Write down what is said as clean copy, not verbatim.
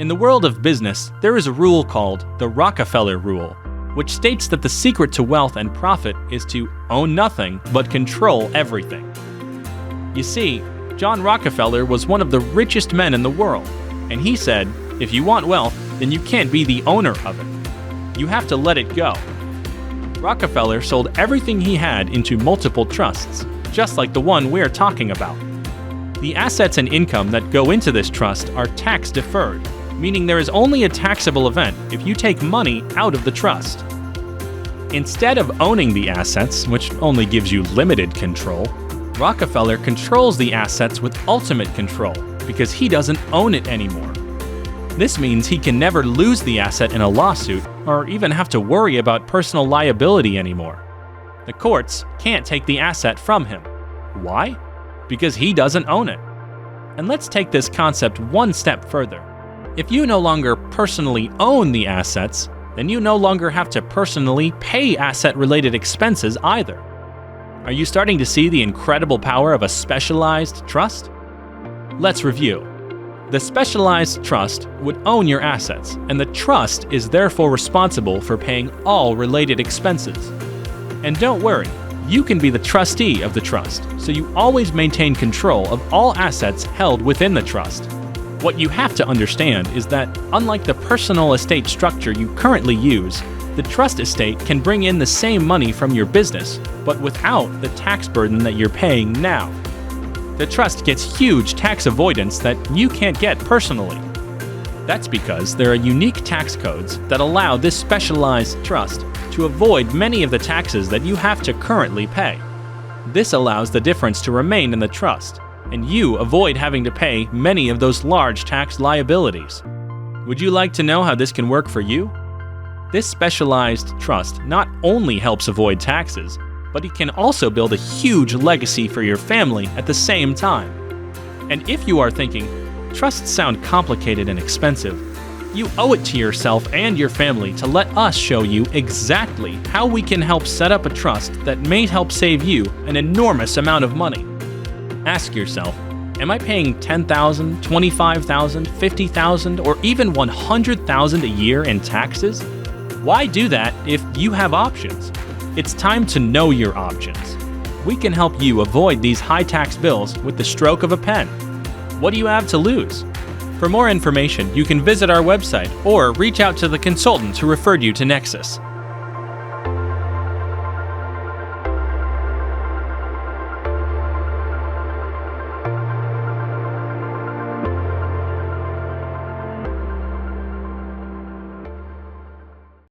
In the world of business, there is a rule called the Rockerfeller rule, which states that the secret to wealth and profit is to own nothing but control everything. You see, John Rockefeller was one of the richest men in the world, and he said, if you want wealth, then you can't be the owner of it. You have to let it go. Rockefeller sold everything he had into multiple trusts, just like the one we're talking about. The assets and income that go into this trust are tax deferred, meaning there is only a taxable event if you take money out of the trust. Instead of owning the assets, which only gives you limited control, Rockefeller controls the assets with ultimate control because he doesn't own it anymore. This means he can never lose the asset in a lawsuit or even have to worry about personal liability anymore. The courts can't take the asset from him. Why? Because he doesn't own it. And let's take this concept one step further. If you no longer personally own the assets, then you no longer have to personally pay asset-related expenses either. Are you starting to see the incredible power of a specialized trust? Let's review. The specialized trust would own your assets, and the trust is therefore responsible for paying all related expenses. And don't worry, you can be the trustee of the trust, so you always maintain control of all assets held within the trust. What you have to understand is that, unlike the personal estate structure you currently use, the trust estate can bring in the same money from your business, but without the tax burden that you're paying now. The trust gets huge tax avoidance that you can't get personally. That's because there are unique tax codes that allow this specialized trust to avoid many of the taxes that you have to currently pay. This allows the difference to remain in the trust, and you avoid having to pay many of those large tax liabilities. Would you like to know how this can work for you? This specialized trust not only helps avoid taxes, but it can also build a huge legacy for your family at the same time. And if you are thinking, trusts sound complicated and expensive, you owe it to yourself and your family to let us show you exactly how we can help set up a trust that may help save you an enormous amount of money. Ask yourself, am I paying $10,000, $25,000, $50,000, or even $100,000 a year in taxes? Why do that if you have options? It's time to know your options. We can help you avoid these high tax bills with the stroke of a pen. What do you have to lose? For more information, you can visit our website or reach out to the consultant who referred you to Nexus.